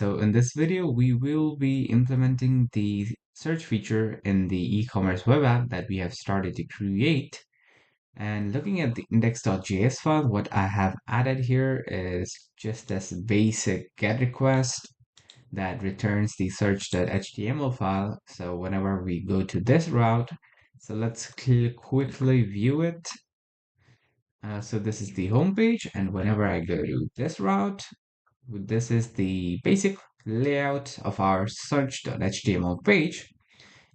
So in this video, we will be implementing the search feature in the e-commerce web app that we have started to create. And looking at the index.js file, what I have added here is just this basic GET request that returns the search.html file. So whenever we go to this route, so let's quickly view it. So this is the home page, and whenever I go to this route, this is the basic layout of our search.html page.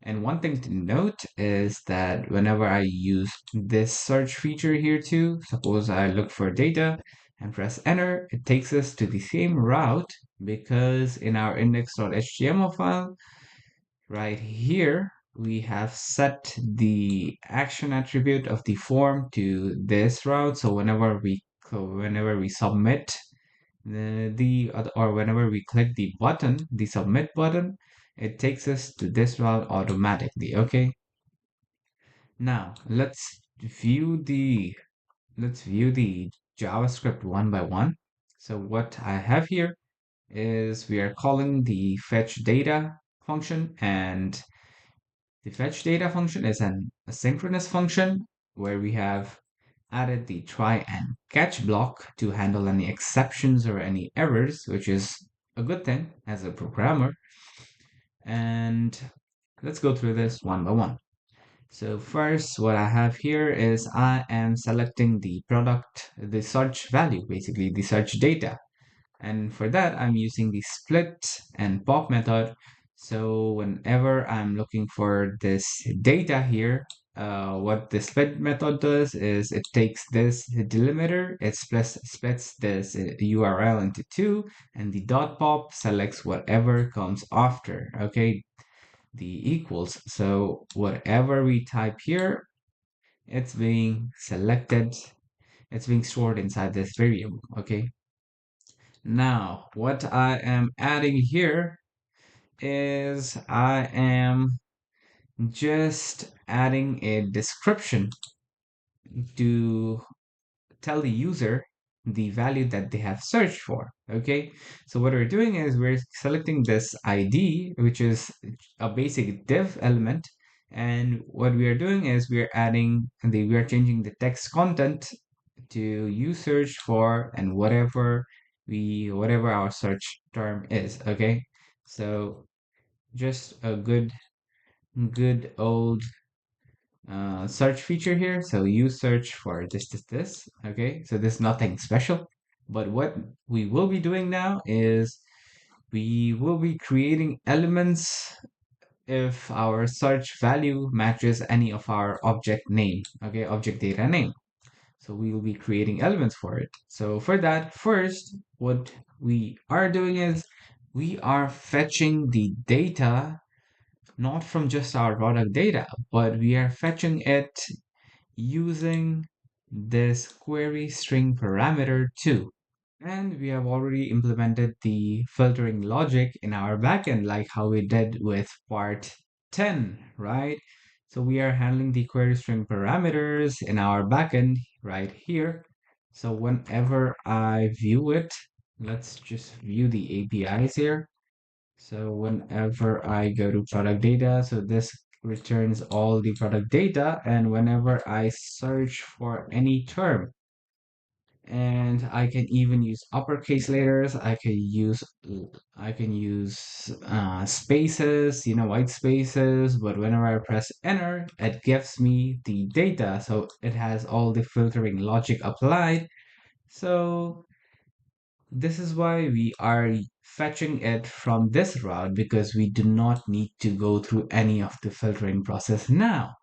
And one thing to note is that whenever I use this search feature here too, suppose I look for data and press enter, it takes us to the same route because in our index.html file, right here, we have set the action attribute of the form to this route. So whenever we submit or whenever we click the submit button, it takes us to this route automatically. Okay. Now let's view the JavaScript one by one. So what I have here is we are calling the fetch data function, and the fetch data function is an asynchronous function where we have added the try and catch block to handle any exceptions or any errors, which is a good thing as a programmer. And let's go through this one by one. So first, what I have here is I am selecting the product, the search value, basically the search data. And for that, I'm using the split and pop method. So whenever I'm looking for this data here, what the split method does is it takes this delimiter, it splits this URL into two, and the dot pop selects whatever comes after, okay, the equals. So whatever we type here, it's being selected, it's being stored inside this variable, okay? Now, what I am adding here is I am just adding a description to tell the user the value that they have searched for. Okay, so what we're doing is we're selecting this ID, which is a basic div element, and what we are doing is we are changing the text content to use search for and whatever our search term is. Okay, so just a good old search feature here. So you search for this. Okay, so there's nothing special. But what we will be doing now is we will be creating elements if our search value matches any of our object name, okay, object data name. So we will be creating elements for it. So for that, first, what we are doing is we are fetching the data not from just our product data, but we are fetching it using this query string parameter too. And we have already implemented the filtering logic in our backend, like how we did with part 10, right? So we are handling the query string parameters in our backend right here. So whenever I view it, let's just view the APIs here. So whenever I go to product data, so this returns all the product data. And whenever I search for any term, and I can even use uppercase letters, I can use spaces, white spaces, but whenever I press enter, it gives me the data. So it has all the filtering logic applied. So this is why we are fetching it from this route, because we do not need to go through any of the filtering process now.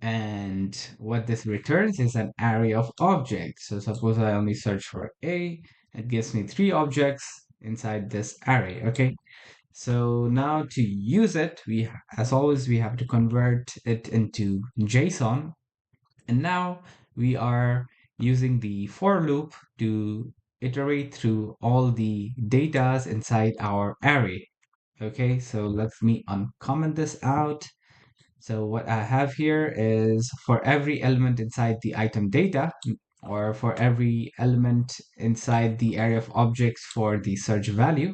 And what this returns is an array of objects. So suppose I only search for A, it gives me 3 objects inside this array, okay? So now to use it, as always, we have to convert it into JSON. And now we are using the for loop to iterate through all the datas inside our array. Okay, so let me uncomment this out. So what I have here is for every element inside the item data, or for every element inside the array of objects for the search value,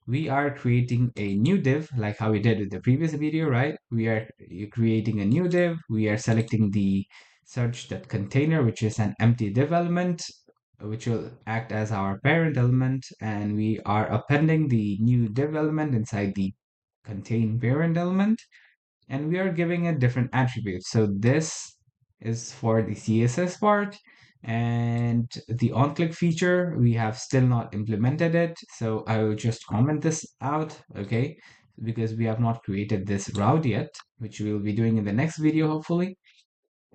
we are creating a new div like how we did with the previous video, right? We are creating a new div. We are selecting the search.container, which is an empty div element, which will act as our parent element. And we are appending the new div element inside the contain parent element, and we are giving it different attributes. So this is for the CSS part, and the on-click feature, we have still not implemented it. So I will just comment this out, okay? Because we have not created this route yet, which we will be doing in the next video, hopefully.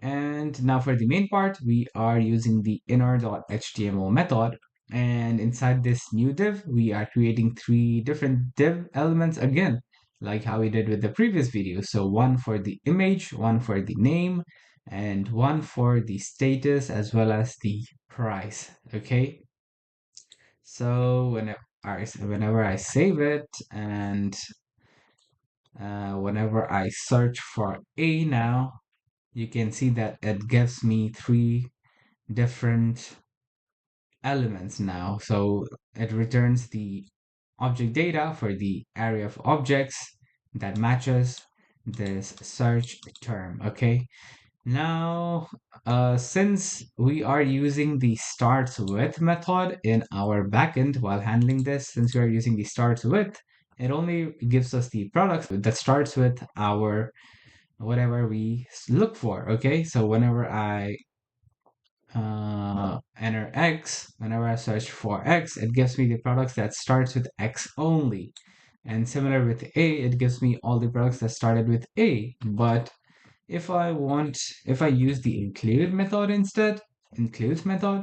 And now for the main part, we are using the inner.html method. And inside this new div, we are creating three different div elements again, like how we did with the previous video. So one for the image, one for the name, and one for the status as well as the price. Okay. So whenever I save it and whenever I search for A now, you can see that it gives me three different elements now. So it returns the object data for the array of objects that matches this search term. Okay. Now, since we are using the starts with method in our backend while handling this, since we are using the starts with, it only gives us the products that starts with our whatever we look for. Okay, so whenever I enter X, whenever I search for X, it gives me the products that starts with X only. And similar with A, it gives me all the products that started with A. But if I use the include method instead, includes method,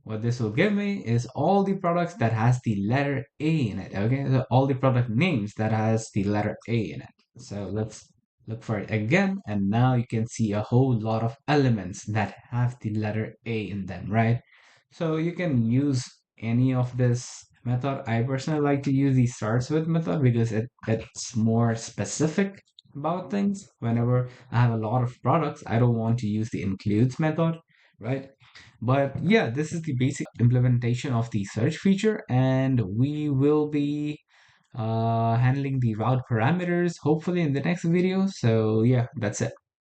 what this will give me is all the products that has the letter A in it. Okay, so all the product names that has the letter A in it. So let's look for it again, and now you can see a whole lot of elements that have the letter A in them, right? So you can use any of this method. I personally like to use the starts with method because it's more specific about things. Whenever I have a lot of products, I don't want to use the includes method, right? But yeah, this is the basic implementation of the search feature, and we will be handling the route parameters hopefully in the next video. So yeah, that's it.